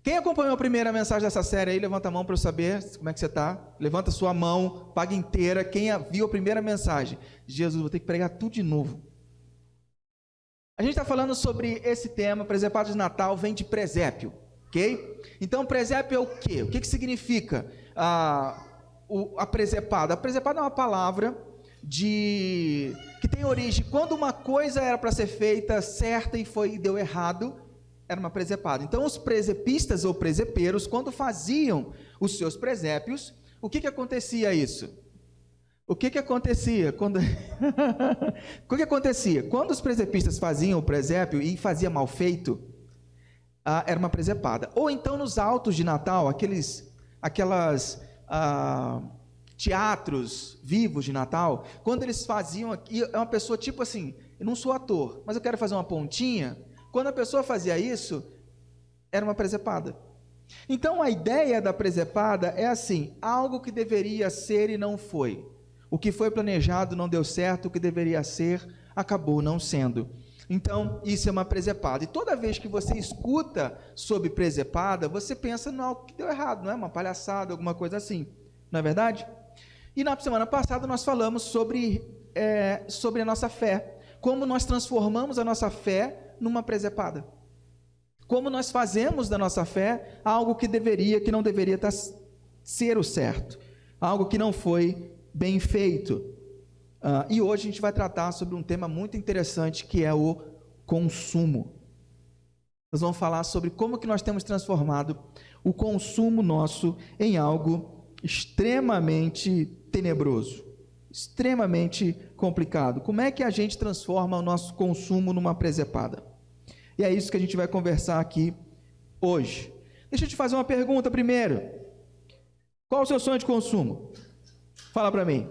Quem acompanhou a primeira mensagem dessa série aí, levanta a mão para eu saber como é que você está. Levanta sua mão, paga inteira. Quem viu a primeira mensagem? Jesus, vou ter que pregar tudo de novo. A gente está falando sobre esse tema, presépio de Natal, vem de presépio, ok? Então, presépio é o quê? O que significa a presepada? A presepada é uma palavra que tem origem, quando uma coisa era para ser feita certa e deu errado, era uma presepada. Então, os presepistas ou presepeiros, quando faziam os seus presépios, o que acontecia isso? O que acontecia quando o que acontecia? Quando os presepistas faziam o presépio e fazia mal feito, era uma presepada. Ou então nos altos de Natal, aquelas teatros vivos de Natal, quando eles faziam aqui, é uma pessoa tipo assim, eu não sou ator, mas eu quero fazer uma pontinha. Quando a pessoa fazia isso, era uma presepada. Então a ideia da presepada é assim, algo que deveria ser e não foi. O que foi planejado não deu certo, o que deveria ser acabou não sendo. Então, isso é uma presepada. E toda vez que você escuta sobre presepada, você pensa em algo que deu errado, não é? Uma palhaçada, alguma coisa assim. Não é verdade? E na semana passada nós falamos sobre a nossa fé. Como nós transformamos a nossa fé numa presepada. Como nós fazemos da nossa fé algo que não deveria ser o certo. Algo que não foi bem feito. E hoje a gente vai tratar sobre um tema muito interessante, que é o consumo. Nós vamos falar sobre como que nós temos transformado o consumo nosso em algo extremamente tenebroso, extremamente complicado. Como é que a gente transforma o nosso consumo numa presepada? E é isso que a gente vai conversar aqui hoje. Deixa eu te fazer uma pergunta primeiro. Qual o seu sonho de consumo? Fala para mim.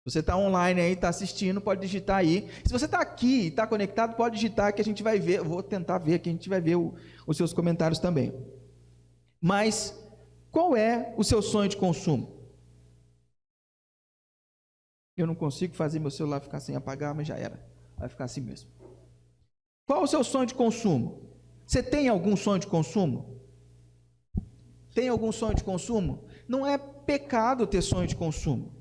Você está online aí, está assistindo, pode digitar aí. Se você está aqui e está conectado, pode digitar que a gente vai ver. Eu vou tentar ver aqui, a gente vai ver os seus comentários também. Mas qual é o seu sonho de consumo? Eu não consigo fazer meu celular ficar sem apagar, mas já era. Vai ficar assim mesmo. Qual o seu sonho de consumo? Você tem algum sonho de consumo? Tem algum sonho de consumo? Não é pecado ter sonho de consumo.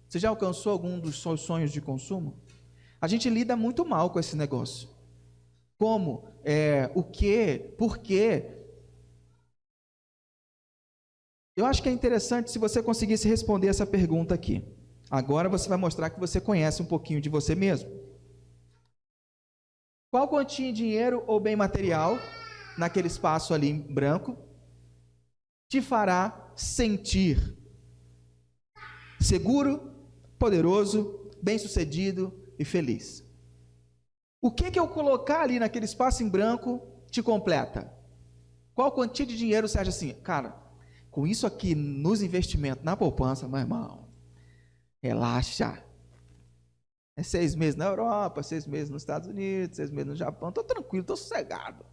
Você já alcançou algum dos seus sonhos de consumo? A gente lida muito mal com esse negócio. Como? O quê? Por quê? Eu acho que é interessante se você conseguisse responder essa pergunta aqui. Agora você vai mostrar que você conhece um pouquinho de você mesmo. Qual quantia em dinheiro ou bem material, naquele espaço ali em branco, te fará sentir seguro, poderoso, bem-sucedido e feliz? O que eu colocar ali naquele espaço em branco te completa? Qual quantia de dinheiro você acha assim? Cara, com isso aqui nos investimentos, na poupança, meu irmão, relaxa. É 6 meses na Europa, 6 meses nos Estados Unidos, 6 meses no Japão, estou tranquilo, estou sossegado.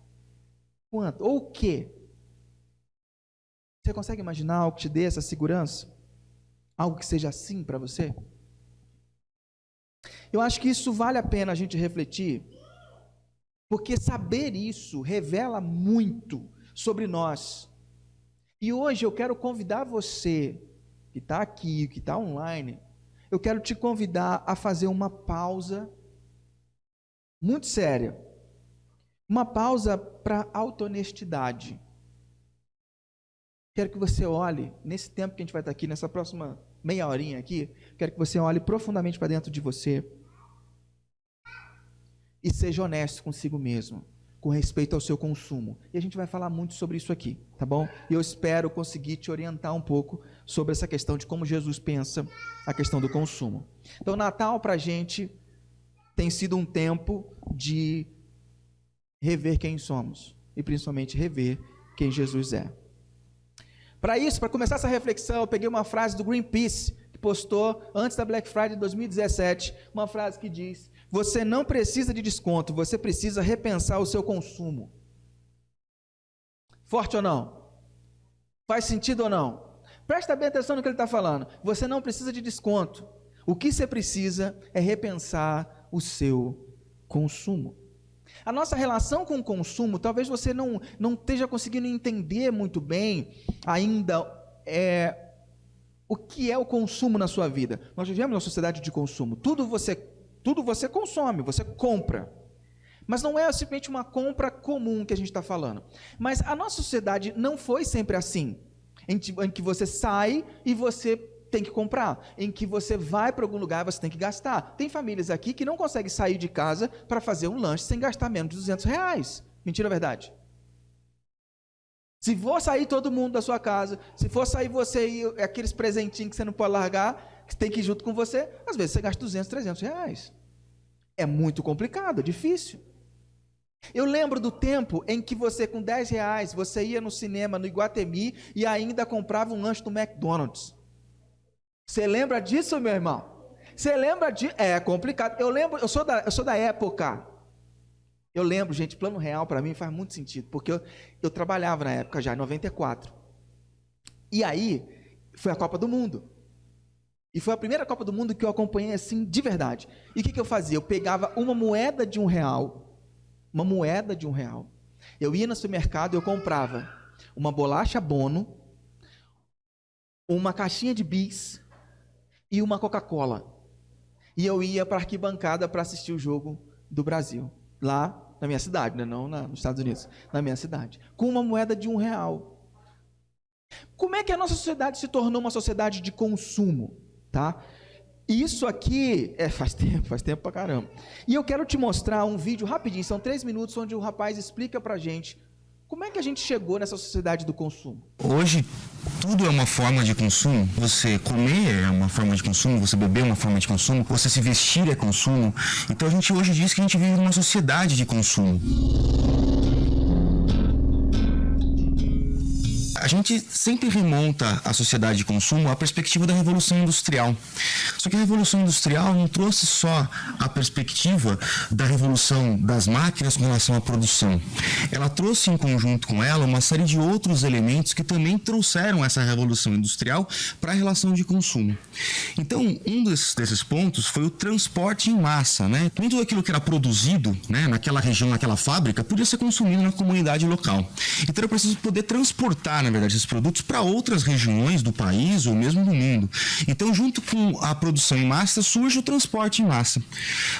Quanto? Ou o quê? Você consegue imaginar algo que te dê essa segurança? Algo que seja assim para você? Eu acho que isso vale a pena a gente refletir, porque saber isso revela muito sobre nós. E hoje eu quero convidar você, que está aqui, que está online, eu quero te convidar a fazer uma pausa muito séria. Uma pausa para auto-honestidade. Quero que você olhe, nesse tempo que a gente vai estar aqui, nessa próxima meia horinha aqui, quero que você olhe profundamente para dentro de você e seja honesto consigo mesmo, com respeito ao seu consumo. E a gente vai falar muito sobre isso aqui, tá bom? E eu espero conseguir te orientar um pouco sobre essa questão de como Jesus pensa a questão do consumo. Então, Natal para a gente tem sido um tempo de rever quem somos e principalmente rever quem Jesus é. Para isso, para começar essa reflexão, eu peguei uma frase do Greenpeace, que postou antes da Black Friday de 2017, uma frase que diz: você não precisa de desconto, você precisa repensar o seu consumo. Forte ou não? Faz sentido ou não? Presta bem atenção no que ele está falando. Você não precisa de desconto. O que você precisa é repensar o seu consumo. A nossa relação com o consumo, talvez você não esteja conseguindo entender muito bem ainda o que é o consumo na sua vida. Nós vivemos numa sociedade de consumo. Tudo você consome, você compra. Mas não é simplesmente uma compra comum que a gente está falando. Mas a nossa sociedade não foi sempre assim, em que você sai e você tem que comprar, em que você vai para algum lugar e você tem que gastar. Tem famílias aqui que não conseguem sair de casa para fazer um lanche sem gastar menos de R$200. Mentira ou verdade? Se for sair todo mundo da sua casa, se for sair você e aqueles presentinhos que você não pode largar, que tem que ir junto com você, às vezes você gasta R$200, R$300. É muito complicado, é difícil. Eu lembro do tempo em que você, com R$10, você ia no cinema, no Iguatemi, e ainda comprava um lanche do McDonald's. Você lembra disso, meu irmão? Você lembra disso? É complicado. Eu sou da época. Eu lembro, gente, plano real para mim faz muito sentido, porque eu trabalhava na época já, em 94. E aí, foi a Copa do Mundo. E foi a primeira Copa do Mundo que eu acompanhei assim, de verdade. E o que eu fazia? Eu pegava uma moeda de R$1, eu ia no supermercado e eu comprava uma bolacha Bono, uma caixinha de bis e uma Coca-Cola. E eu ia para a arquibancada para assistir o jogo do Brasil, lá na minha cidade, né? Não nos Estados Unidos, na minha cidade, com uma moeda de R$1. Como é que a nossa sociedade se tornou uma sociedade de consumo? Tá? Isso aqui faz tempo pra caramba. E eu quero te mostrar um vídeo rapidinho, são 3 minutos, onde o rapaz explica pra gente como é que a gente chegou nessa sociedade do consumo. Hoje, tudo é uma forma de consumo. Você comer é uma forma de consumo, você beber é uma forma de consumo, você se vestir é consumo. Então a gente hoje diz que a gente vive numa sociedade de consumo. A gente sempre remonta a sociedade de consumo à perspectiva da Revolução Industrial. Só que a Revolução Industrial não trouxe só a perspectiva da revolução das máquinas com relação à produção. Ela trouxe em conjunto com ela uma série de outros elementos que também trouxeram essa Revolução Industrial para a relação de consumo. Então, um desses pontos foi o transporte em massa, né? Nem tudo aquilo que era produzido, né, naquela região, naquela fábrica, podia ser consumido na comunidade local. Então, era preciso poder transportar, na verdade, esses produtos para outras regiões do país ou mesmo do mundo. Então, junto com a produção em massa, surge o transporte em massa.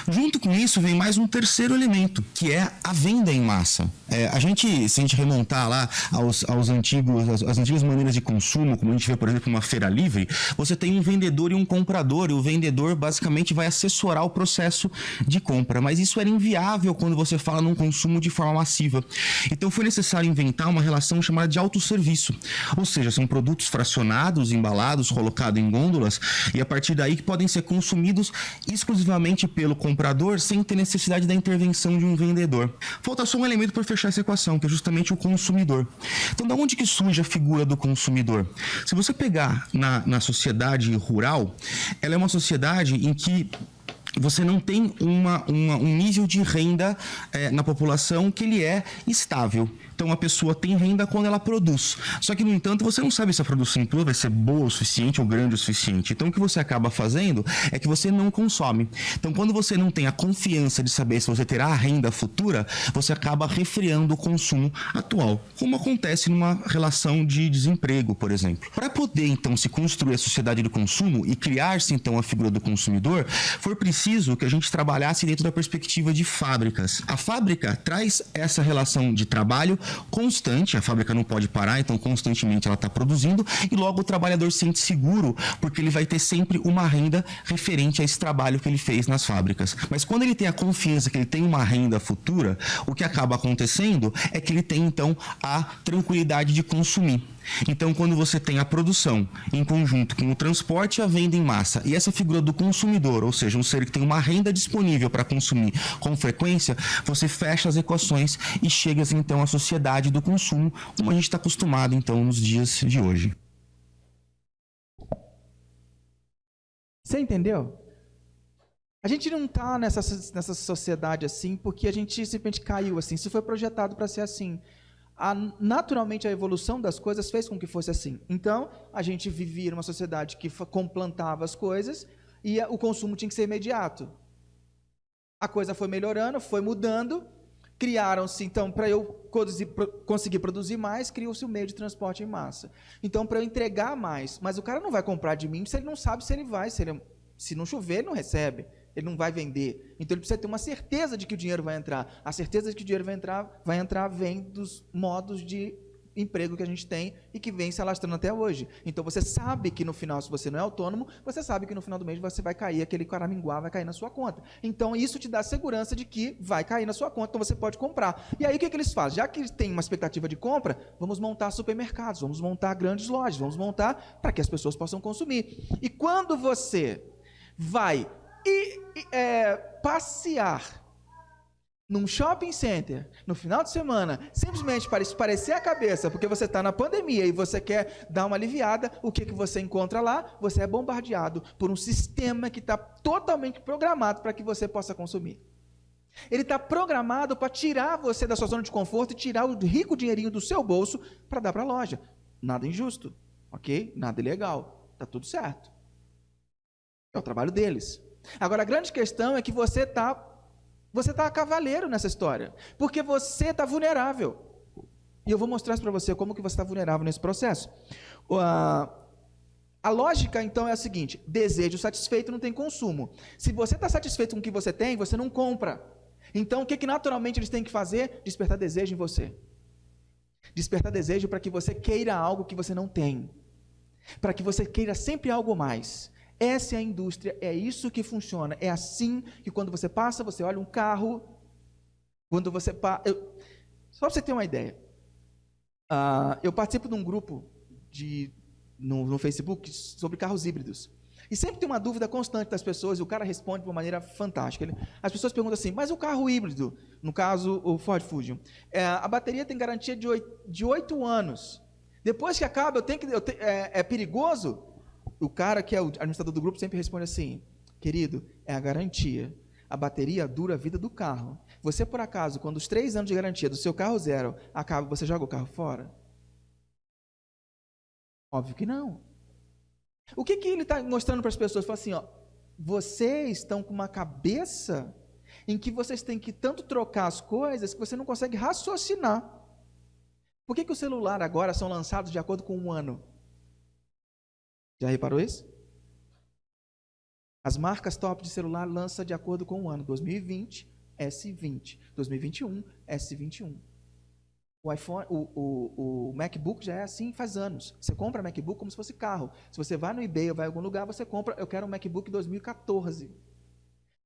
Junto com isso, vem mais um terceiro elemento, que é a venda em massa. Se a gente remontar lá às antigas maneiras de consumo, como a gente vê, por exemplo, uma feira livre, você tem um vendedor e um comprador, e o vendedor basicamente vai assessorar o processo de compra. Mas isso era inviável quando você fala num consumo de forma massiva. Então, foi necessário inventar uma relação chamada de autosserviço. Ou seja, são produtos fracionados, embalados, colocados em gôndolas e a partir daí que podem ser consumidos exclusivamente pelo comprador sem ter necessidade da intervenção de um vendedor. Falta só um elemento para fechar essa equação, que é justamente o consumidor. Então, da onde que surge a figura do consumidor? Se você pegar na sociedade rural, ela é uma sociedade em que você não tem um nível de renda na população que ele é estável. Então, a pessoa tem renda quando ela produz. Só que, no entanto, você não sabe se a produção tua vai ser boa o suficiente ou grande o suficiente. Então, o que você acaba fazendo é que você não consome. Então, quando você não tem a confiança de saber se você terá a renda futura, você acaba refriando o consumo atual, como acontece numa relação de desemprego, por exemplo. Para poder, então, se construir a sociedade do consumo e criar-se, então, a figura do consumidor, foi preciso que a gente trabalhasse dentro da perspectiva de fábricas. A fábrica traz essa relação de trabalho constante, a fábrica não pode parar, então constantemente ela está produzindo e logo o trabalhador se sente seguro porque ele vai ter sempre uma renda referente a esse trabalho que ele fez nas fábricas. Mas quando ele tem a confiança que ele tem uma renda futura, o que acaba acontecendo é que ele tem então a tranquilidade de consumir. Então, quando você tem a produção em conjunto com o transporte e a venda em massa, e essa figura do consumidor, ou seja, um ser que tem uma renda disponível para consumir com frequência, você fecha as equações e chega então à sociedade do consumo, como a gente está acostumado então nos dias de hoje. Você entendeu? A gente não está nessa sociedade assim porque a gente simplesmente caiu assim. Isso foi projetado para ser assim. Naturalmente, a evolução das coisas fez com que fosse assim. Então, a gente vivia numa sociedade que complantava as coisas e o consumo tinha que ser imediato. A coisa foi melhorando, foi mudando, Criaram-se, então, para eu conseguir produzir mais, criou-se o meio de transporte em massa. Então, para eu entregar mais, mas o cara não vai comprar de mim se ele não sabe se ele vai, se não chover, ele não recebe, ele não vai vender. Então, ele precisa ter uma certeza de que o dinheiro vai entrar. A certeza de que o dinheiro vai entrar vem dos modos de emprego que a gente tem e que vem se alastrando até hoje. Então, você sabe que no final, se você não é autônomo, você sabe que no final do mês você vai cair, aquele caraminguá vai cair na sua conta. Então, isso te dá segurança de que vai cair na sua conta, então você pode comprar. E aí, o que eles fazem? Já que eles têm uma expectativa de compra, vamos montar supermercados, vamos montar grandes lojas, vamos montar para que as pessoas possam consumir. E quando você vai passear num shopping center, no final de semana, simplesmente para esparecer a cabeça, porque você está na pandemia e você quer dar uma aliviada, o que você encontra lá? Você é bombardeado por um sistema que está totalmente programado para que você possa consumir. Ele está programado para tirar você da sua zona de conforto e tirar o rico dinheirinho do seu bolso para dar para a loja. Nada injusto, ok? Nada ilegal, está tudo certo. É o trabalho deles. Agora, a grande questão é que você está a cavaleiro nessa história, porque você está vulnerável. E eu vou mostrar isso para você, como que você está vulnerável nesse processo. A lógica, então, é a seguinte: desejo satisfeito não tem consumo. Se você está satisfeito com o que você tem, você não compra. Então, o que naturalmente eles têm que fazer? Despertar desejo em você. Despertar desejo para que você queira algo que você não tem. Para que você queira sempre algo mais. Essa é a indústria, é isso que funciona. É assim que quando você passa, você olha um carro, quando você só para você ter uma ideia, eu participo de um grupo no Facebook sobre carros híbridos. E sempre tem uma dúvida constante das pessoas, e o cara responde de uma maneira fantástica. As pessoas perguntam assim, mas o carro híbrido, no caso o Ford Fusion, a bateria tem garantia de 8 anos. Depois que acaba, é perigoso? O cara que é o administrador do grupo sempre responde assim: querido, é a garantia. A bateria dura a vida do carro. Você, por acaso, quando os 3 anos de garantia do seu carro zero acaba, você joga o carro fora? Óbvio que não. O que ele está mostrando para as pessoas? Fala assim, vocês estão com uma cabeça em que vocês têm que tanto trocar as coisas que você não consegue raciocinar. Por que os celulares agora são lançados de acordo com um ano? Já reparou isso? As marcas top de celular lançam de acordo com o ano. 2020, S20. 2021, S21. O iPhone, o MacBook já é assim faz anos. Você compra MacBook como se fosse carro. Se você vai no eBay ou vai em algum lugar, você compra, eu quero um MacBook 2014.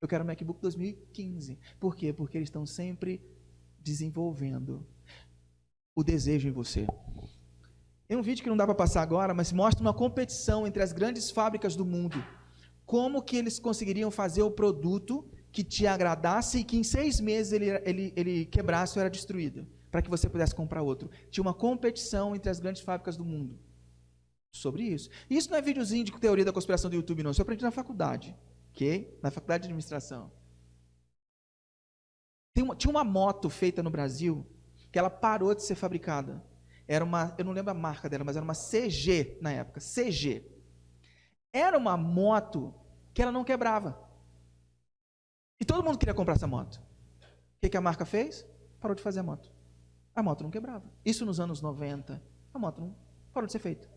Eu quero um MacBook 2015. Por quê? Porque eles estão sempre desenvolvendo o desejo em você. Tem um vídeo que não dá para passar agora, mas mostra uma competição entre as grandes fábricas do mundo. Como que eles conseguiriam fazer o produto que te agradasse e que em 6 meses ele quebrasse ou era destruído, para que você pudesse comprar outro. Tinha uma competição entre as grandes fábricas do mundo sobre isso. E isso não é videozinho de teoria da conspiração do YouTube, não. Isso eu aprendi na faculdade, ok? Na faculdade de administração. Tinha uma moto feita no Brasil que ela parou de ser fabricada. Eu não lembro a marca dela, mas era uma CG na época, CG. Era uma moto que ela não quebrava. E todo mundo queria comprar essa moto. O que a marca fez? Parou de fazer a moto. A moto não quebrava. Isso nos anos 90, a moto não parou de ser feita.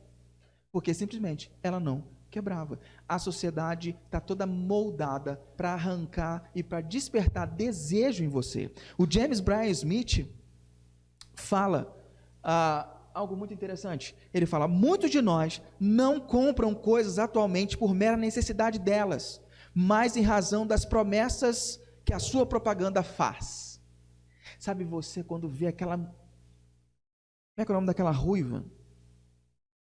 Porque simplesmente ela não quebrava. A sociedade está toda moldada para arrancar e para despertar desejo em você. O James Bryan Smith fala algo muito interessante. Ele fala: muitos de nós não compram coisas atualmente por mera necessidade delas, mas em razão das promessas que a sua propaganda faz. Sabe você quando vê aquela... Como é que é o nome daquela ruiva?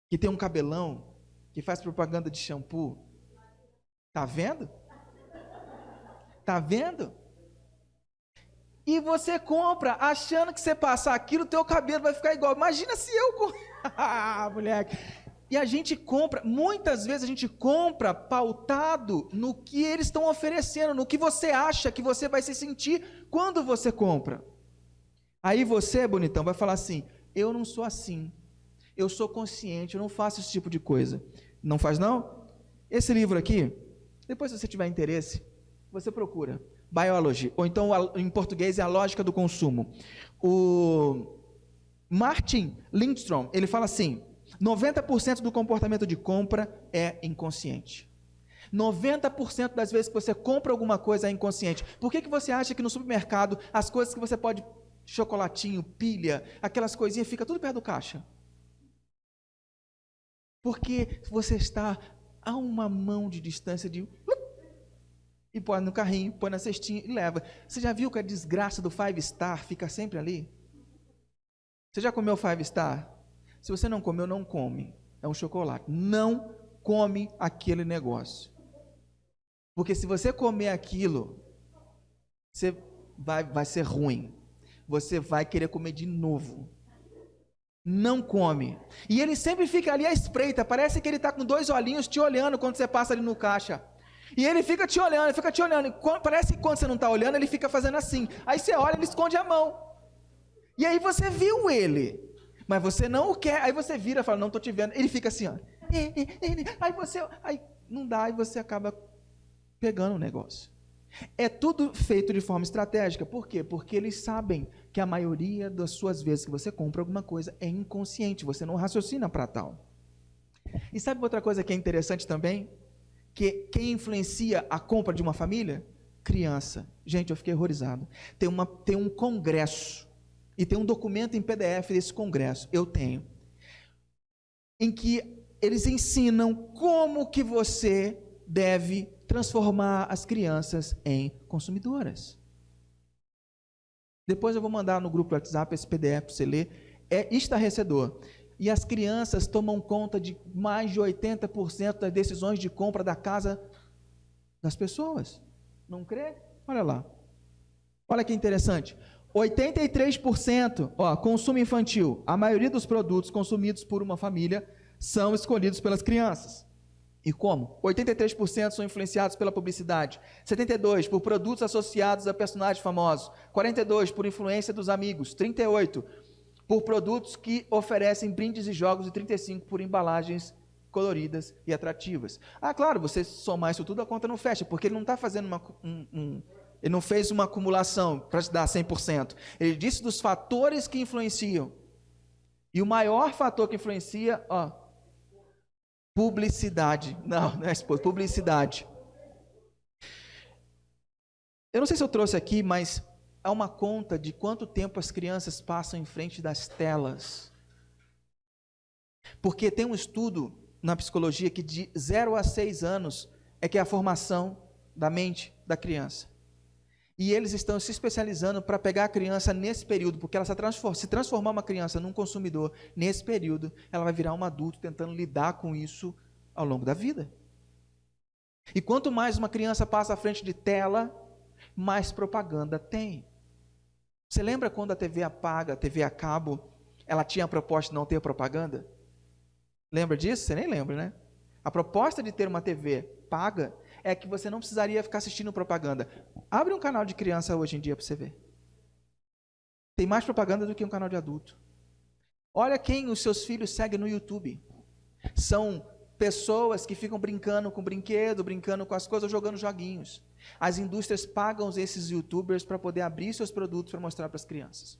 Que tem um cabelão, que faz propaganda de shampoo. Tá vendo? Tá vendo? E você compra, achando que você passar aquilo, o teu cabelo vai ficar igual. Imagina se eu... moleque. E a gente compra, muitas vezes a gente compra pautado no que eles estão oferecendo, no que você acha que você vai se sentir quando você compra. Aí você, bonitão, vai falar assim: eu não sou assim, eu sou consciente, eu não faço esse tipo de coisa. Não faz não? Esse livro aqui, depois se você tiver interesse, você procura Biology, ou então em português é a lógica do consumo. O Martin Lindstrom, ele fala assim, 90% do comportamento de compra é inconsciente. 90% das vezes que você compra alguma coisa é inconsciente. Por que você acha que no supermercado as coisas que você pode, chocolatinho, pilha, aquelas coisinhas, fica tudo perto do caixa? Porque você está a uma mão de distância de... E põe no carrinho, põe na cestinha e leva. Você já viu que a desgraça do Five Star fica sempre ali? Você já comeu Five Star? Se você não comeu, não come. É um chocolate. Não come aquele negócio. Porque se você comer aquilo, você vai ser ruim. Você vai querer comer de novo. Não come. E ele sempre fica ali à espreita. Parece que ele está com 2 olhinhos te olhando quando você passa ali no caixa. E ele fica te olhando, ele fica te olhando. E parece que quando você não está olhando, ele fica fazendo assim. Aí você olha, ele esconde a mão. E aí você viu ele, mas você não o quer. Aí você vira e fala, não estou te vendo. Ele fica assim, ó. Aí não dá, e você acaba pegando o negócio. É tudo feito de forma estratégica. Por quê? Porque eles sabem que a maioria das suas vezes que você compra alguma coisa é inconsciente. Você não raciocina para tal. E sabe outra coisa que é interessante também? Que quem influencia a compra de uma família? Criança. Gente, eu fiquei horrorizado. Tem um congresso, e tem um documento em PDF desse congresso, eu tenho, em que eles ensinam como que você deve transformar as crianças em consumidoras. Depois eu vou mandar no grupo do WhatsApp esse PDF para você ler. É estarrecedor. E as crianças tomam conta de mais de 80% das decisões de compra da casa das pessoas. Não crê? Olha lá. Olha que interessante. 83%, consumo infantil. A maioria dos produtos consumidos por uma família são escolhidos pelas crianças. E como? 83% são influenciados pela publicidade, 72% por produtos associados a personagens famosos, 42% por influência dos amigos, 38% por produtos que oferecem brindes e jogos e 35% por embalagens coloridas e atrativas. Claro, você somar isso tudo, a conta não fecha, porque ele não está fazendo ele não fez uma acumulação para te dar 100%. Ele disse dos fatores que influenciam. E o maior fator que influencia, publicidade. Não é esposa, publicidade. Eu não sei se eu trouxe aqui, mas há uma conta de quanto tempo as crianças passam em frente das telas. Porque tem um estudo na psicologia que de 0 a 6 anos é que é a formação da mente da criança. E eles estão se especializando para pegar a criança nesse período, porque ela se transformar uma criança num consumidor nesse período, ela vai virar um adulto tentando lidar com isso ao longo da vida. E quanto mais uma criança passa à frente de tela, mais propaganda tem. Você lembra quando a TV apaga, a TV a cabo, ela tinha a proposta de não ter propaganda? Lembra disso? Você nem lembra, né? A proposta de ter uma TV paga é que você não precisaria ficar assistindo propaganda. Abre um canal de criança hoje em dia para você ver. Tem mais propaganda do que um canal de adulto. Olha quem os seus filhos seguem no YouTube. São pessoas que ficam brincando com brinquedo, brincando com as coisas, jogando joguinhos. As indústrias pagam esses youtubers para poder abrir seus produtos para mostrar para as crianças.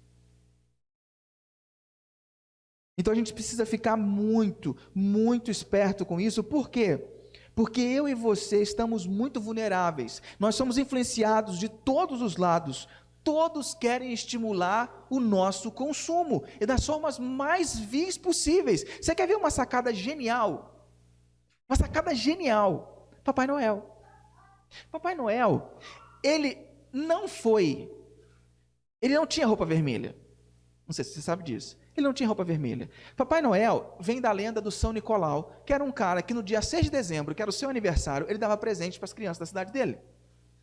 Então a gente precisa ficar muito, muito esperto com isso. Por quê? Porque eu e você estamos muito vulneráveis. Nós somos influenciados de todos os lados. Todos querem estimular o nosso consumo e das formas mais vis possíveis. Você quer ver uma sacada genial? Uma sacada genial. Papai Noel. Papai Noel, ele não tinha roupa vermelha. Não sei se você sabe disso. Ele não tinha roupa vermelha. Papai Noel vem da lenda do São Nicolau, que era um cara que no dia 6 de dezembro, que era o seu aniversário, ele dava presente para as crianças da cidade dele.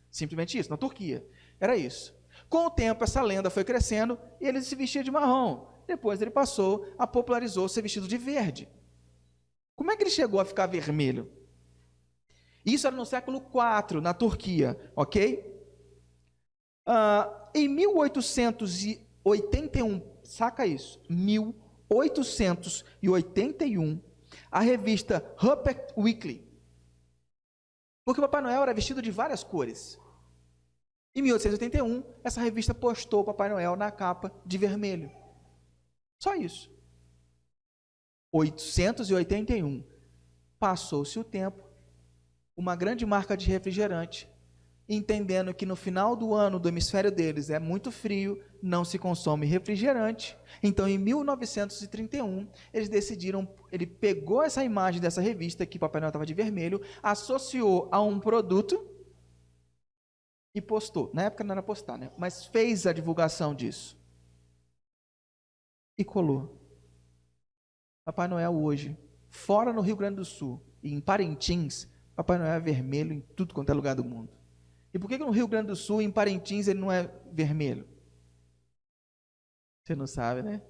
Simplesmente isso, na Turquia. Era isso. Com o tempo, essa lenda foi crescendo e ele se vestia de marrom. Depois ele popularizou ser vestido de verde. Como é que ele chegou a ficar vermelho? Isso era no século IV, na Turquia, ok? Em 1881, saca isso, 1881, a revista Rupert Weekly, porque o Papai Noel era vestido de várias cores. Em 1881, essa revista postou o Papai Noel na capa de vermelho. Só isso. 881. Passou-se o tempo, uma grande marca de refrigerante, entendendo que no final do ano do hemisfério deles é muito frio, não se consome refrigerante. Então, em 1931, eles decidiram, ele pegou essa imagem dessa revista, que Papai Noel estava de vermelho, associou a um produto e postou. Na época não era postar, né? Mas fez a divulgação disso. E colou. Papai Noel hoje, fora no Rio Grande do Sul e em Parintins, Papai Noel é vermelho em tudo quanto é lugar do mundo. E por que no Rio Grande do Sul e em Parintins ele não é vermelho? Você não sabe, né?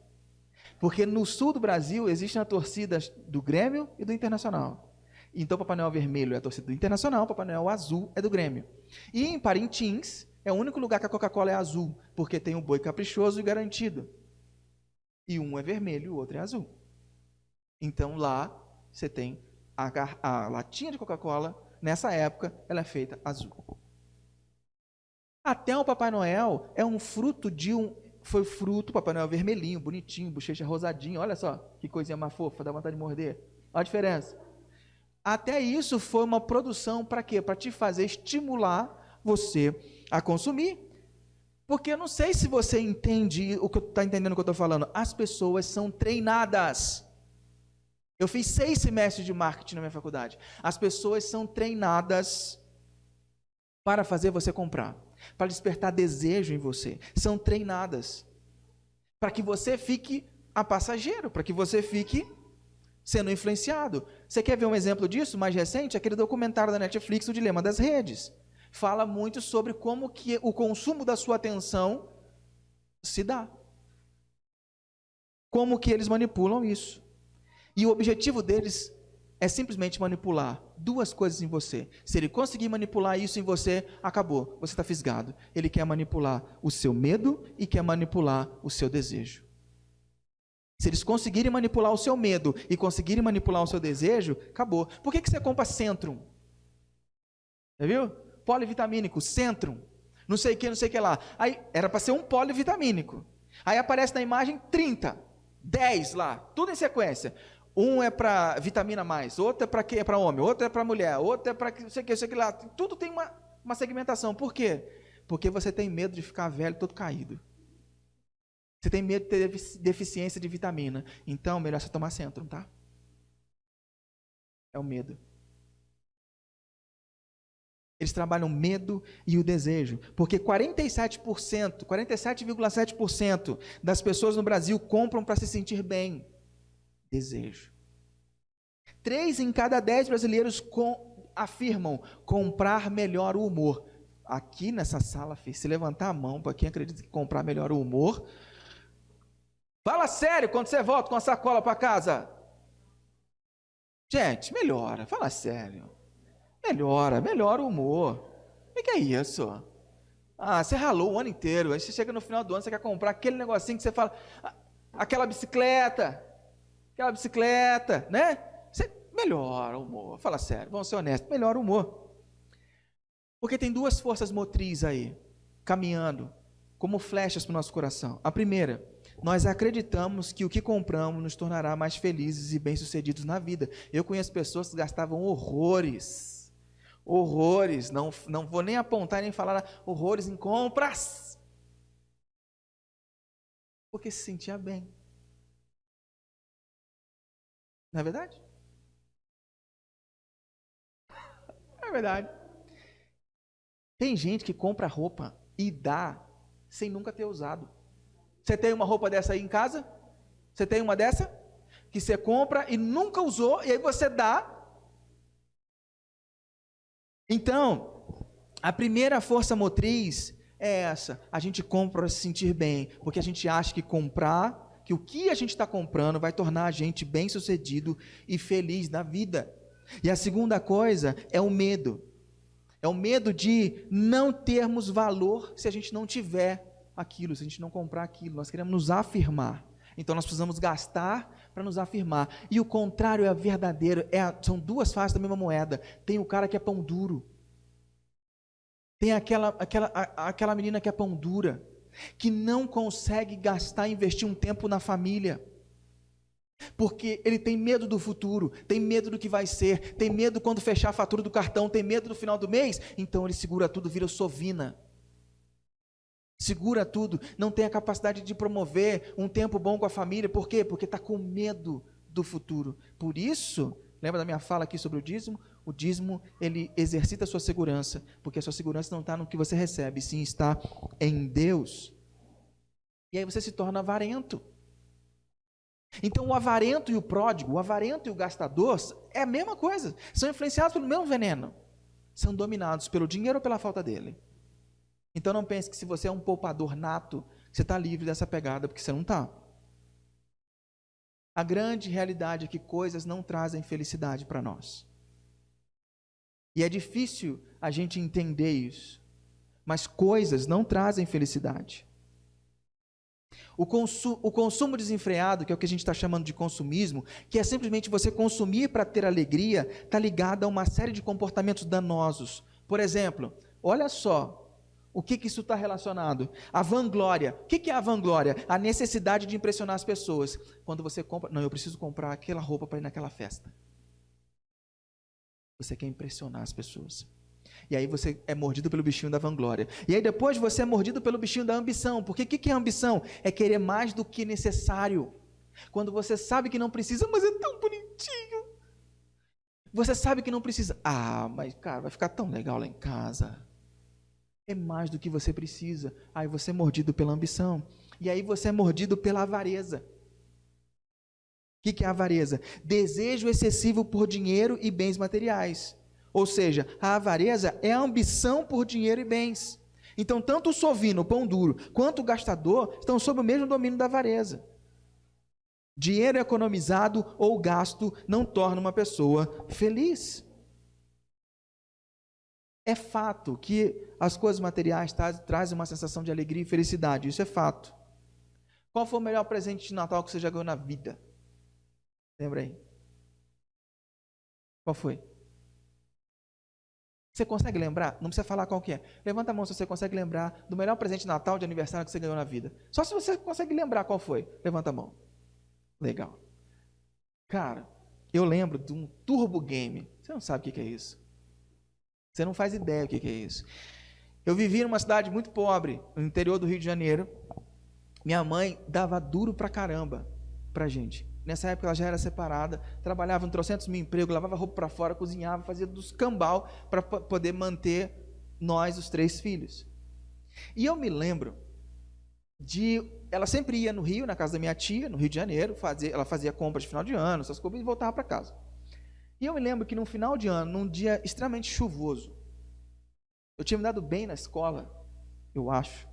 Porque no sul do Brasil existem as torcidas do Grêmio e do Internacional. Então Papai Noel vermelho é a torcida do Internacional, Papai Noel azul é do Grêmio. E em Parintins é o único lugar que a Coca-Cola é azul, porque tem o boi caprichoso e garantido. E um é vermelho e o outro é azul. Então lá você tem a latinha de Coca-Cola, nessa época ela é feita azul. Até o Papai Noel é um fruto foi fruto, Papai Noel vermelhinho, bonitinho, bochecha rosadinha, olha só, que coisinha mais fofa, dá vontade de morder. Olha a diferença. Até isso foi uma produção para quê? Para te fazer estimular você a consumir. Porque eu não sei se você entende está entendendo o que eu estou falando. As pessoas são treinadas. Eu fiz 6 semestres de marketing na minha faculdade. As pessoas são treinadas para fazer você comprar, para despertar desejo em você. São treinadas para que você fique a passageiro, para que você fique sendo influenciado. Você quer ver um exemplo disso mais recente? Aquele documentário da Netflix, O Dilema das Redes. Fala muito sobre como que o consumo da sua atenção se dá. Como que eles manipulam isso. E o objetivo deles é simplesmente manipular 2 coisas em você. Se ele conseguir manipular isso em você, acabou, você está fisgado. Ele quer manipular o seu medo e quer manipular o seu desejo. Se eles conseguirem manipular o seu medo e conseguirem manipular o seu desejo, acabou. Por que você compra Centrum? Já viu? Polivitamínico, Centrum, não sei o que lá. Aí era para ser um polivitamínico. Aí aparece na imagem 30, 10 lá, tudo em sequência. Um é para vitamina mais, outro é para quê? É para homem, outro é para mulher, outro é para não sei o que lá. Tudo tem uma segmentação. Por quê? Porque você tem medo de ficar velho todo caído. Você tem medo de ter deficiência de vitamina. Então, melhor você tomar Centrum, tá? É o medo. Eles trabalham o medo e o desejo. Porque 47,7% das pessoas no Brasil compram para se sentir bem. Desejo. 3 em cada 10 brasileiros afirmam comprar melhora o humor. Aqui nessa sala, se levantar a mão para quem acredita que comprar melhora o humor. Fala sério quando você volta com a sacola para casa. Gente, melhora, fala sério. Melhora o humor. O que é isso? Você ralou o ano inteiro, aí você chega no final do ano, você quer comprar aquele negocinho que você fala, aquela bicicleta, né? Você melhora o humor, fala sério, vamos ser honestos, melhora o humor. Porque tem 2 forças motrizes aí, caminhando, como flechas para o nosso coração. A primeira, nós acreditamos que o que compramos nos tornará mais felizes e bem-sucedidos na vida. Eu conheço pessoas que gastavam horrores, não vou nem apontar nem falar horrores em compras, porque se sentia bem. Não é verdade? É verdade. Tem gente que compra roupa e dá sem nunca ter usado. Você tem uma roupa dessa aí em casa? Você tem uma dessa? Que você compra e nunca usou, e aí você dá. Então, a primeira força motriz é essa. A gente compra para se sentir bem, porque a gente acha que que o que a gente está comprando vai tornar a gente bem-sucedido e feliz na vida. E a segunda coisa é o medo. É o medo de não termos valor se a gente não tiver aquilo, se a gente não comprar aquilo. Nós queremos nos afirmar. Então nós precisamos gastar para nos afirmar. E o contrário é verdadeiro. São 2 faces da mesma moeda. Tem o cara que é pão duro. Tem aquela menina que é pão dura, que não consegue gastar e investir um tempo na família, porque ele tem medo do futuro, tem medo do que vai ser, tem medo quando fechar a fatura do cartão, tem medo do final do mês, então ele segura tudo, vira sovina, segura tudo, não tem a capacidade de promover um tempo bom com a família. Por quê? Porque está com medo do futuro. Por isso, lembra da minha fala aqui sobre o dízimo? O dízimo, ele exercita a sua segurança, porque a sua segurança não está no que você recebe, sim está em Deus. E aí você se torna avarento. Então o avarento e o pródigo, o avarento e o gastador é a mesma coisa, são influenciados pelo mesmo veneno, são dominados pelo dinheiro ou pela falta dele. Então não pense que se você é um poupador nato, você está livre dessa pegada, porque você não está. A grande realidade é que coisas não trazem felicidade para nós. E é difícil a gente entender isso, mas coisas não trazem felicidade. O consumo desenfreado, que é o que a gente está chamando de consumismo, que é simplesmente você consumir para ter alegria, está ligado a uma série de comportamentos danosos. Por exemplo, olha só, o que isso está relacionado? A vanglória. O que é a vanglória? A necessidade de impressionar as pessoas. Quando você compra, não, eu preciso comprar aquela roupa para ir naquela festa. Você quer impressionar as pessoas. E aí você é mordido pelo bichinho da vanglória. E aí depois você é mordido pelo bichinho da ambição. Porque o que é ambição? É querer mais do que necessário. Quando você sabe que não precisa, mas é tão bonitinho. Você sabe que não precisa. Ah, mas cara, vai ficar tão legal lá em casa. É mais do que você precisa. Aí você é mordido pela ambição. E aí você é mordido pela avareza. O que é a avareza? Desejo excessivo por dinheiro e bens materiais. Ou seja, a avareza é a ambição por dinheiro e bens. Então, tanto o sovino, o pão duro, quanto o gastador estão sob o mesmo domínio da avareza. Dinheiro economizado ou gasto não torna uma pessoa feliz. É fato que as coisas materiais trazem uma sensação de alegria e felicidade, isso é fato. Qual foi o melhor presente de Natal que você já ganhou na vida? Lembra aí? Qual foi? Você consegue lembrar? Não precisa falar qual que é. Levanta a mão se você consegue lembrar do melhor presente de Natal, de aniversário que você ganhou na vida. Só se você consegue lembrar qual foi. Levanta a mão. Legal. Cara, eu lembro de um turbo game. Você não sabe o que é isso. Você não faz ideia do que é isso. Eu vivi numa cidade muito pobre, no interior do Rio de Janeiro. Minha mãe dava duro pra caramba pra gente. Nessa época ela já era separada, trabalhava em 300 mil empregos, lavava roupa para fora, cozinhava, fazia dos cambal para poder manter nós, os 3 filhos. E eu me lembro ela sempre ia no Rio, na casa da minha tia, no Rio de Janeiro, ela fazia compras de final de ano, essas coisas, e voltava para casa. E eu me lembro que no final de ano, num dia extremamente chuvoso, eu tinha me dado bem na escola, eu acho,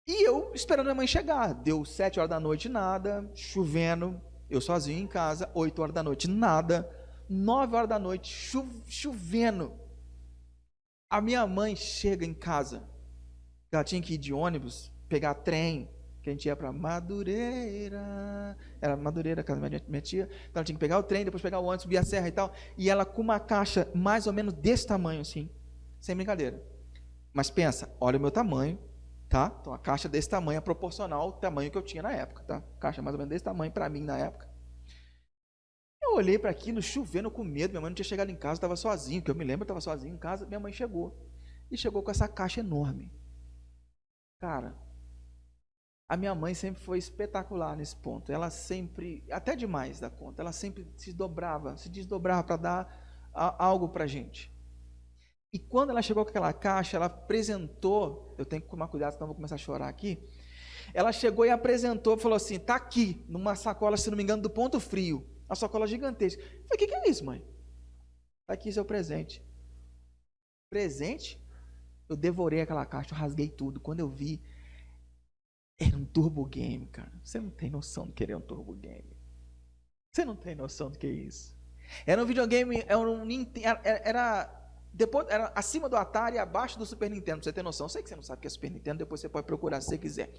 e eu esperando a mãe chegar. Deu 7 horas da noite, nada, chovendo, eu sozinho em casa, 8 horas da noite, nada, 9 horas da noite, chovendo. A minha mãe chega em casa, ela tinha que ir de ônibus, pegar trem, que a gente ia para Madureira, era Madureira, a casa da minha tia, então ela tinha que pegar o trem, depois pegar o ônibus, subir a serra e tal, e ela com uma caixa mais ou menos desse tamanho assim, sem brincadeira. Mas pensa, olha o meu tamanho, tá? Então a caixa desse tamanho é proporcional ao tamanho que eu tinha na época, tá? Caixa mais ou menos desse tamanho para mim na época. Eu olhei para aquilo, chovendo com medo, minha mãe não tinha chegado em casa, estava sozinho, que eu me lembro, eu estava sozinho em casa, minha mãe chegou, e chegou com essa caixa enorme. Cara, a minha mãe sempre foi espetacular nesse ponto, ela sempre, até demais da conta, ela sempre se desdobrava para dar algo para a gente. E quando ela chegou com aquela caixa, ela apresentou, eu tenho que tomar cuidado, senão eu vou começar a chorar aqui. Ela chegou e apresentou, falou assim, tá aqui, numa sacola, se não me engano, do Ponto Frio, uma sacola gigantesca. Eu falei, o que é isso, mãe? Tá aqui seu presente. Presente? Eu devorei aquela caixa, eu rasguei tudo. Quando eu vi, era um turbo game, cara. Você não tem noção do que era um turbo game. Você não tem noção do que é isso. Era um videogame, era acima do Atari e abaixo do Super Nintendo, pra você ter noção. Eu sei que você não sabe o que é Super Nintendo, depois você pode procurar se você quiser.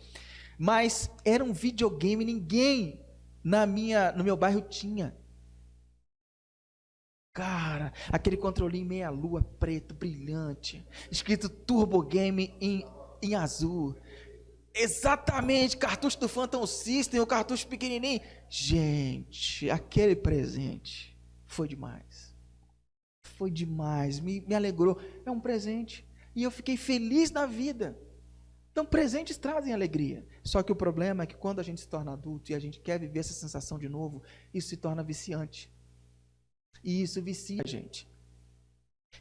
Mas era um videogame, ninguém no meu bairro tinha. Cara, aquele controlinho meia-lua preto, brilhante, escrito Turbo Game em azul. Exatamente, cartucho do Phantom System, o cartucho pequenininho. Gente, aquele presente foi demais. Foi demais, me alegrou. É um presente. E eu fiquei feliz na vida. Então, presentes trazem alegria. Só que o problema é que quando a gente se torna adulto e a gente quer viver essa sensação de novo, isso se torna viciante. E isso vicia a gente.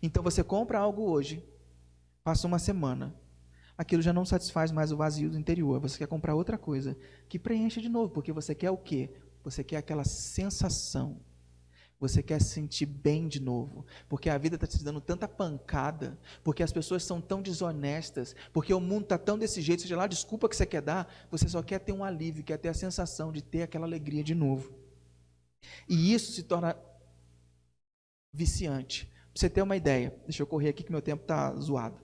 Então, você compra algo hoje, passa uma semana, aquilo já não satisfaz mais o vazio do interior. Você quer comprar outra coisa que preencha de novo, porque você quer o quê? Você quer aquela sensação. Você quer se sentir bem de novo, porque a vida está te dando tanta pancada, porque as pessoas são tão desonestas, porque o mundo está tão desse jeito, seja lá a desculpa que você quer dar, você só quer ter um alívio, quer ter a sensação de ter aquela alegria de novo. E isso se torna viciante. Para você ter uma ideia, deixa eu correr aqui que meu tempo está zoado.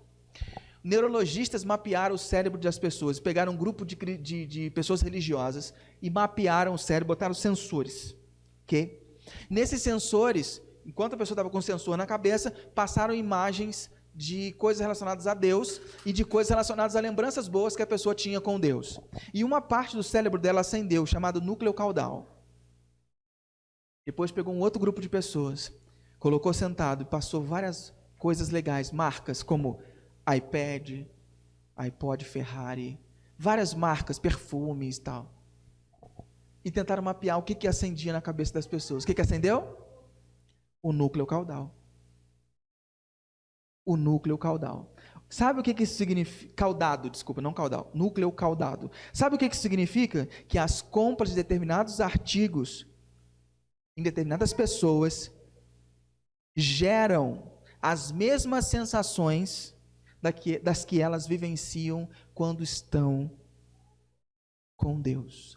Neurologistas mapearam o cérebro das pessoas, pegaram um grupo de pessoas religiosas e mapearam o cérebro, botaram sensores, ok? Nesses sensores, enquanto a pessoa estava com o sensor na cabeça, passaram imagens de coisas relacionadas a Deus e de coisas relacionadas a lembranças boas que a pessoa tinha com Deus. E uma parte do cérebro dela acendeu, chamado núcleo caudal. Depois pegou um outro grupo de pessoas, colocou sentado e passou várias coisas legais, marcas como iPad, iPod Ferrari, várias marcas, perfumes e tal. E tentaram mapear o que acendia na cabeça das pessoas. O que acendeu? O núcleo caudal. O núcleo caudal. Sabe o que isso significa? Caudado, desculpa, não caudal. Núcleo caudado. Sabe o que isso significa? Que as compras de determinados artigos em determinadas pessoas geram as mesmas sensações das que elas vivenciam quando estão com Deus.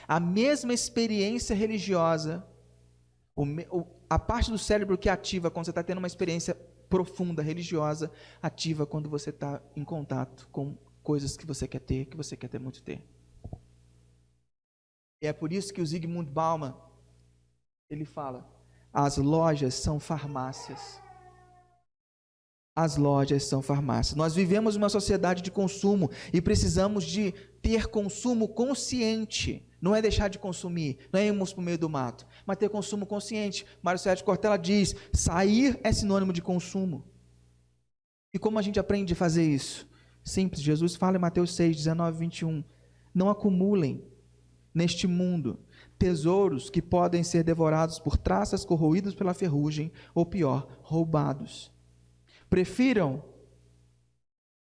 A mesma experiência religiosa, a parte do cérebro que ativa quando você está tendo uma experiência profunda, religiosa, ativa quando você está em contato com coisas que você quer muito ter. E é por isso que o Zygmunt Bauman, ele fala, as lojas são farmácias. As lojas são farmácias. Nós vivemos uma sociedade de consumo e precisamos de ter consumo consciente. Não é deixar de consumir, não é irmos para o meio do mato, mas ter consumo consciente. Mário Sérgio Cortella diz, sair é sinônimo de consumo. E como a gente aprende a fazer isso? Simples, Jesus fala em Mateus 6, 19, 21, não acumulem neste mundo tesouros que podem ser devorados por traças, corroídos pela ferrugem, ou pior, roubados. Prefiram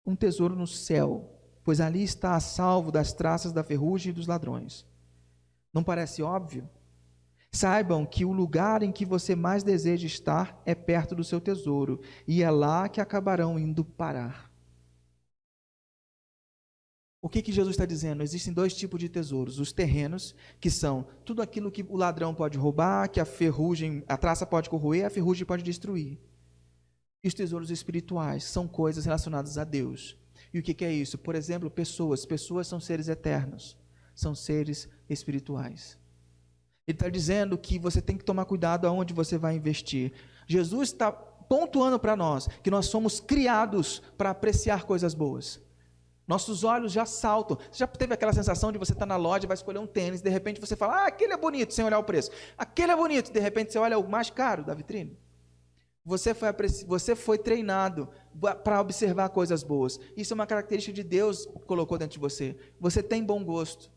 um tesouro no céu, pois ali está a salvo das traças da ferrugem e dos ladrões. Não parece óbvio? Saibam que o lugar em que você mais deseja estar é perto do seu tesouro, e é lá que acabarão indo parar. O que Jesus está dizendo? Existem dois tipos de tesouros. Os terrenos, que são tudo aquilo que o ladrão pode roubar, que a traça pode corroer, a ferrugem pode destruir. E os tesouros espirituais são coisas relacionadas a Deus. E o que é isso? Por exemplo, pessoas. Pessoas são seres eternos. São seres espirituais. Ele está dizendo que você tem que tomar cuidado aonde você vai investir. Jesus está pontuando para nós que nós somos criados para apreciar coisas boas. Nossos olhos já saltam. Você já teve aquela sensação de você estar na loja, vai escolher um tênis, de repente você fala, aquele é bonito, sem olhar o preço. Aquele é bonito, de repente você olha o mais caro da vitrine. Você foi treinado para observar coisas boas. Isso é uma característica de Deus que colocou dentro de você. Você tem bom gosto.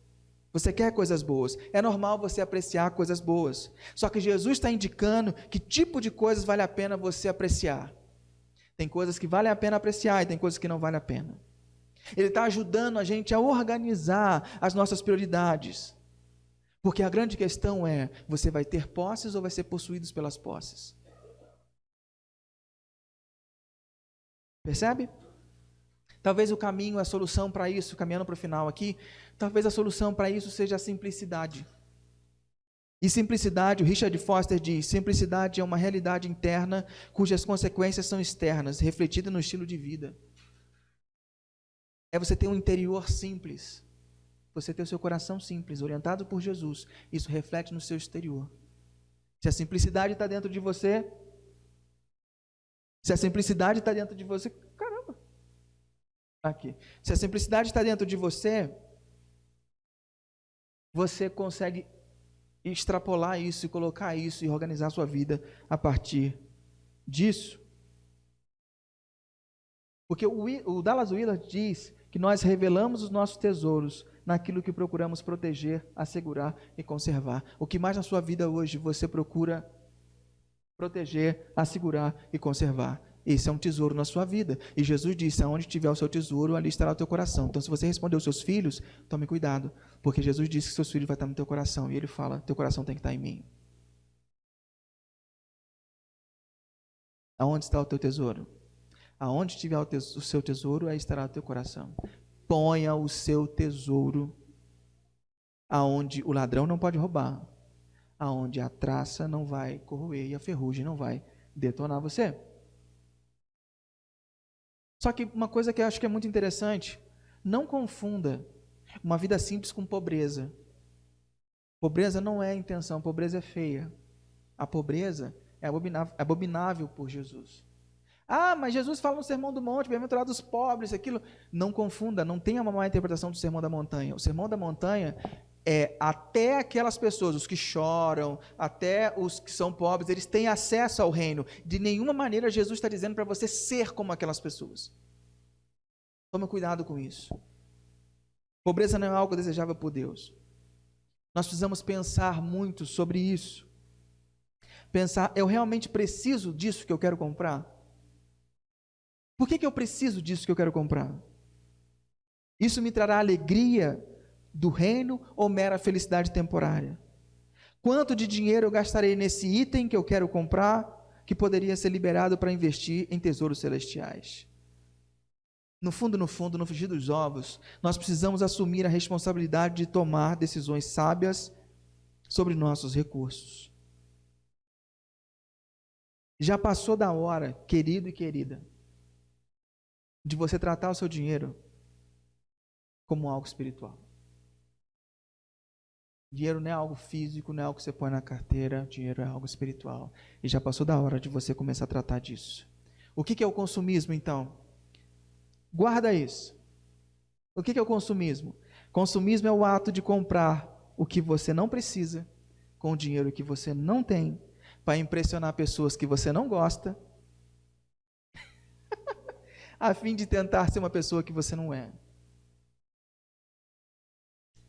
Você quer coisas boas. É normal você apreciar coisas boas. Só que Jesus está indicando que tipo de coisas vale a pena você apreciar. Tem coisas que vale a pena apreciar e tem coisas que não vale a pena. Ele está ajudando a gente a organizar as nossas prioridades. Porque a grande questão é, você vai ter posses ou vai ser possuído pelas posses? Percebe? Talvez o caminho, a solução para isso, caminhando para o final aqui, talvez a solução para isso seja a simplicidade. E simplicidade, o Richard Foster diz, simplicidade é uma realidade interna cujas consequências são externas, refletida no estilo de vida. É você ter um interior simples, você ter o seu coração simples, orientado por Jesus, isso reflete no seu exterior. Se a simplicidade está dentro de você, caramba, aqui. Se a simplicidade está dentro de você, você consegue extrapolar isso e colocar isso e organizar a sua vida a partir disso. Porque o Dallas Willard diz que nós revelamos os nossos tesouros naquilo que procuramos proteger, assegurar e conservar. O que mais na sua vida hoje você procura proteger, assegurar e conservar? Esse é um tesouro na sua vida. E Jesus disse, aonde tiver o seu tesouro, ali estará o teu coração. Então, se você respondeu aos seus filhos, tome cuidado, porque Jesus disse que seus filhos vão estar no teu coração. E ele fala, teu coração tem que estar em mim. Aonde está o teu tesouro? Aonde estiver o seu tesouro, aí estará o teu coração. Ponha o seu tesouro aonde o ladrão não pode roubar, aonde a traça não vai corroer e a ferrugem não vai detonar você. Só que uma coisa que eu acho que é muito interessante, não confunda uma vida simples com pobreza. Pobreza não é a intenção, pobreza é feia. A pobreza é abominável por Jesus. Ah, mas Jesus fala no Sermão do Monte, bem-aventurados os pobres, aquilo. Não confunda, não tenha uma má interpretação do Sermão da Montanha. O Sermão da Montanha é até aquelas pessoas, os que choram, até os que são pobres, eles têm acesso ao reino. De nenhuma maneira Jesus está dizendo para você ser como aquelas pessoas. Tome cuidado com isso. Pobreza não é algo desejável por Deus. Nós precisamos pensar muito sobre isso. Pensar, eu realmente preciso disso que eu quero comprar? Por que eu preciso disso que eu quero comprar? Isso me trará alegria do reino ou mera felicidade temporária? Quanto de dinheiro eu gastarei nesse item que eu quero comprar, que poderia ser liberado para investir em tesouros celestiais? No fundo, no frigir dos ovos, nós precisamos assumir a responsabilidade de tomar decisões sábias sobre nossos recursos. Já passou da hora, querido e querida, de você tratar o seu dinheiro como algo espiritual. Dinheiro não é algo físico, não é algo que você põe na carteira, dinheiro é algo espiritual. E já passou da hora de você começar a tratar disso. O que é o consumismo, então? Guarda isso. O que é o consumismo? Consumismo é o ato de comprar o que você não precisa, com o dinheiro que você não tem, para impressionar pessoas que você não gosta, a fim de tentar ser uma pessoa que você não é.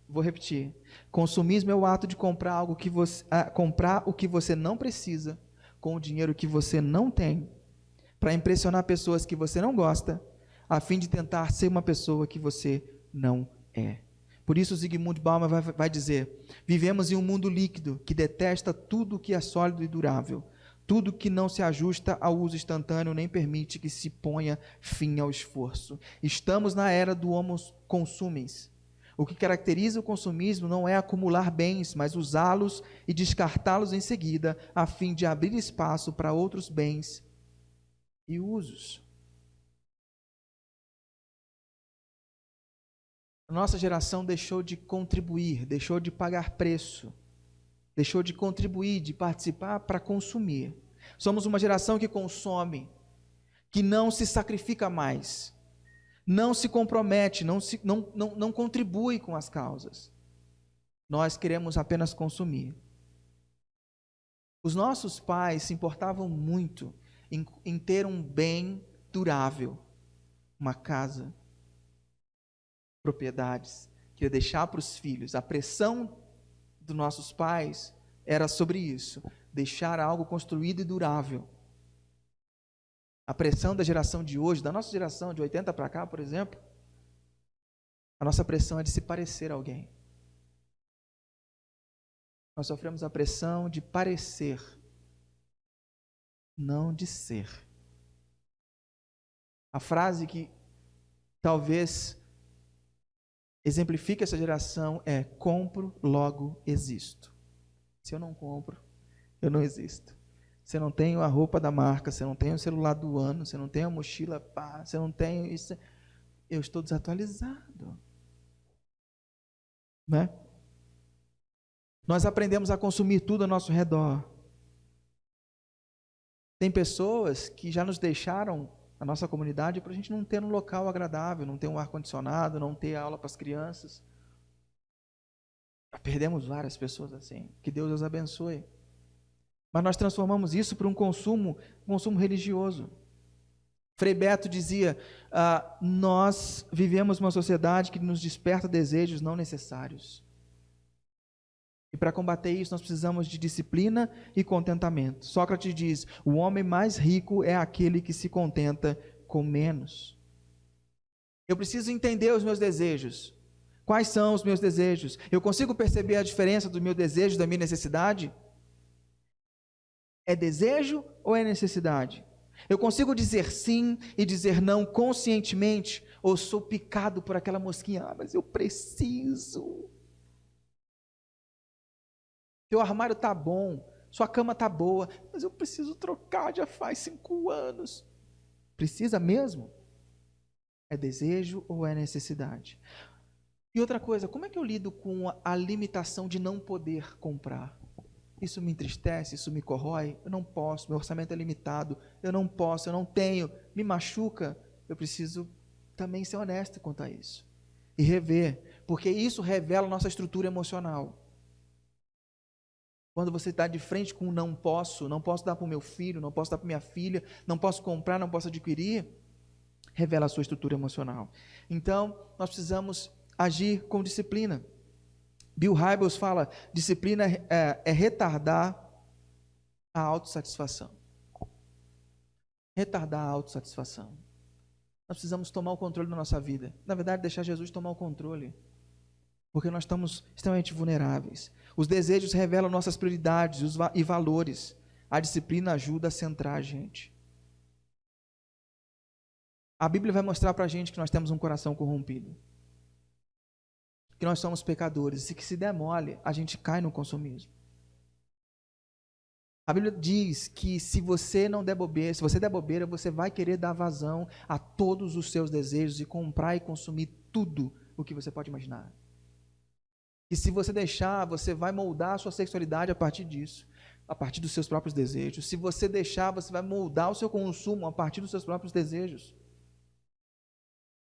Vou repetir. Consumismo é o ato de comprar comprar o que você não precisa com o dinheiro que você não tem, para impressionar pessoas que você não gosta, a fim de tentar ser uma pessoa que você não é. Por isso Zygmunt Bauman vai dizer: vivemos em um mundo líquido que detesta tudo que é sólido e durável. Tudo que não se ajusta ao uso instantâneo nem permite que se ponha fim ao esforço. Estamos na era do homo consumens. O que caracteriza o consumismo não é acumular bens, mas usá-los e descartá-los em seguida, a fim de abrir espaço para outros bens e usos. A nossa geração deixou de contribuir, deixou de pagar preço, deixou de contribuir, de participar para consumir. Somos uma geração que consome, que não se sacrifica mais, não se compromete, não contribui com as causas. Nós queremos apenas consumir. Os nossos pais se importavam muito em ter um bem durável, uma casa, propriedades, queria deixar para os filhos. A pressão dos nossos pais era sobre isso, deixar algo construído e durável. A pressão da geração de hoje, da nossa geração de 80 para cá, por exemplo, a nossa pressão é de se parecer a alguém. Nós sofremos a pressão de parecer, não de ser. A frase que talvez exemplifica essa geração é: compro, logo existo. Se eu não compro, eu não existo. Você não tem a roupa da marca, você não tem o celular do ano, você não tem a mochila, pá, você não tem isso. Eu estou desatualizado. Né? Nós aprendemos a consumir tudo ao nosso redor. Tem pessoas que já nos deixaram a nossa comunidade para a gente não ter um local agradável, não ter um ar-condicionado, não ter aula para as crianças. Perdemos várias pessoas assim. Que Deus os abençoe. Mas nós transformamos isso para um consumo religioso. Frei Beto dizia, nós vivemos uma sociedade que nos desperta desejos não necessários. E para combater isso, nós precisamos de disciplina e contentamento. Sócrates diz, o homem mais rico é aquele que se contenta com menos. Eu preciso entender os meus desejos. Quais são os meus desejos? Eu consigo perceber a diferença do meu desejo, da minha necessidade? É desejo ou é necessidade? Eu consigo dizer sim e dizer não conscientemente? Ou sou picado por aquela mosquinha? Mas eu preciso. Seu armário está bom, sua cama está boa, mas eu preciso trocar, já faz 5 anos. Precisa mesmo? É desejo ou é necessidade? E outra coisa, como é que eu lido com a limitação de não poder comprar? Isso me entristece, isso me corrói, eu não posso, meu orçamento é limitado, eu não posso, eu não tenho, me machuca. Eu preciso também ser honesto quanto a isso. E rever, porque isso revela a nossa estrutura emocional. Quando você está de frente com não posso dar para o meu filho, não posso dar para minha filha, não posso comprar, não posso adquirir, revela a sua estrutura emocional. Então, nós precisamos agir com disciplina. Bill Hybels fala, disciplina é retardar a autossatisfação. Retardar a autossatisfação. Nós precisamos tomar o controle da nossa vida. Na verdade, deixar Jesus tomar o controle. Porque nós estamos extremamente vulneráveis. Os desejos revelam nossas prioridades e valores. A disciplina ajuda a centrar a gente. A Bíblia vai mostrar para a gente que nós temos um coração corrompido. Que nós somos pecadores. E que se der mole, a gente cai no consumismo. A Bíblia diz que se você não der bobeira, se você der bobeira, você vai querer dar vazão a todos os seus desejos e comprar e consumir tudo o que você pode imaginar. E se você deixar, você vai moldar a sua sexualidade a partir disso, a partir dos seus próprios desejos. Se você deixar, você vai moldar o seu consumo a partir dos seus próprios desejos.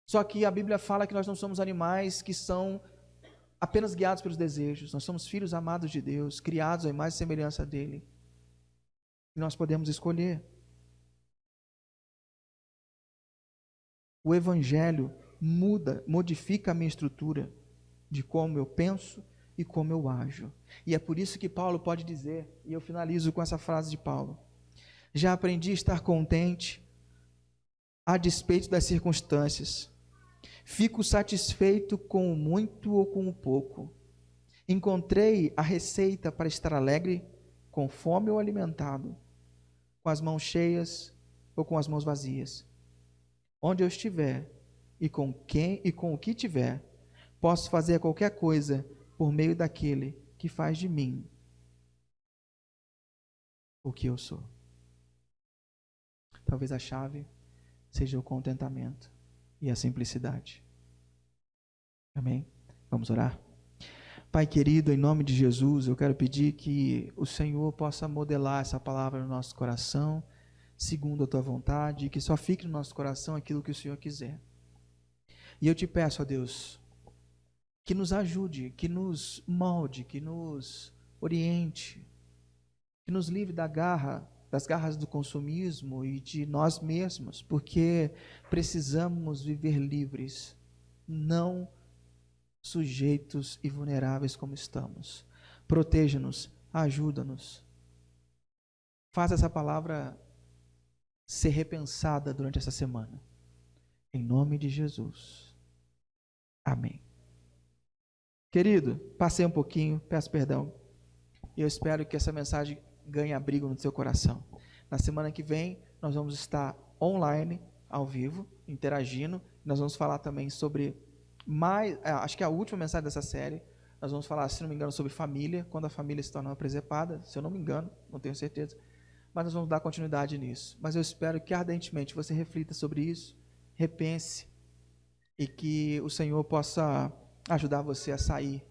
Só que a Bíblia fala que nós não somos animais que são apenas guiados pelos desejos. Nós somos filhos amados de Deus, criados à imagem e semelhança dele. E nós podemos escolher. O Evangelho modifica a minha estrutura de como eu penso e como eu ajo. E é por isso que Paulo pode dizer, e eu finalizo com essa frase de Paulo: já aprendi a estar contente a despeito das circunstâncias. Fico satisfeito com o muito ou com o pouco. Encontrei a receita para estar alegre, com fome ou alimentado, com as mãos cheias ou com as mãos vazias. Onde eu estiver e com o que tiver, posso fazer qualquer coisa por meio daquele que faz de mim o que eu sou. Talvez a chave seja o contentamento e a simplicidade. Amém? Vamos orar? Pai querido, em nome de Jesus, eu quero pedir que o Senhor possa modelar essa palavra no nosso coração, segundo a Tua vontade, e que só fique no nosso coração aquilo que o Senhor quiser. E eu te peço, ó Deus, que nos ajude, que nos molde, que nos oriente, que nos livre das garras do consumismo e de nós mesmos, porque precisamos viver livres, não sujeitos e vulneráveis como estamos. Proteja-nos, ajuda-nos. Faz essa palavra ser repensada durante essa semana. Em nome de Jesus. Amém. Querido, passei um pouquinho, peço perdão. E eu espero que essa mensagem ganhe abrigo no seu coração. Na semana que vem, nós vamos estar online, ao vivo, interagindo. Nós vamos falar também sobre acho que é a última mensagem dessa série. Nós vamos falar, se não me engano, sobre família, quando a família se torna uma presepada, se eu não me engano, não tenho certeza. Mas nós vamos dar continuidade nisso. Mas eu espero que ardentemente você reflita sobre isso, repense, e que o Senhor possa ajudar você a sair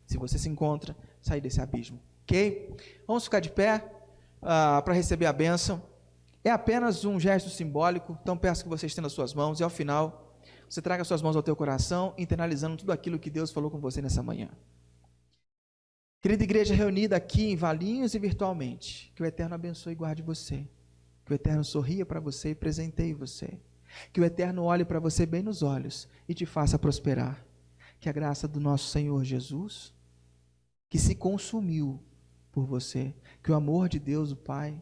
se você se encontra, sair desse abismo. Ok? Vamos ficar de pé. para receber a bênção. É apenas um gesto simbólico, então peço que você estenda as suas mãos e ao final você traga as suas mãos ao teu coração, internalizando tudo aquilo que Deus falou com você nessa manhã. Querida igreja reunida aqui em Valinhos e virtualmente, que o Eterno abençoe e guarde você, que o Eterno sorria para você e presenteie você, que o Eterno olhe para você bem nos olhos e te faça prosperar, que a graça do nosso Senhor Jesus, que se consumiu por você, que o amor de Deus, o Pai,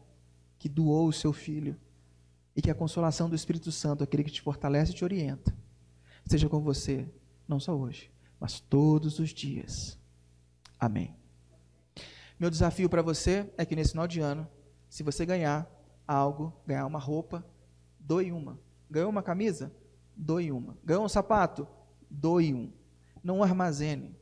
que doou o seu Filho, e que a consolação do Espírito Santo, aquele que te fortalece e te orienta, seja com você, não só hoje, mas todos os dias. Amém. Meu desafio para você é que nesse final de ano, se você ganhar algo, ganhar uma roupa, doe uma. Ganhou uma camisa? Doe uma. Ganhou um sapato? Doe um. Não armazene.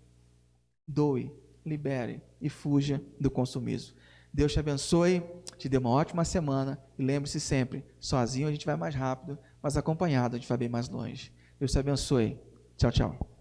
Doe, libere e fuja do consumismo. Deus te abençoe, te dê uma ótima semana e lembre-se sempre, sozinho a gente vai mais rápido, mas acompanhado a gente vai bem mais longe. Deus te abençoe. Tchau, tchau.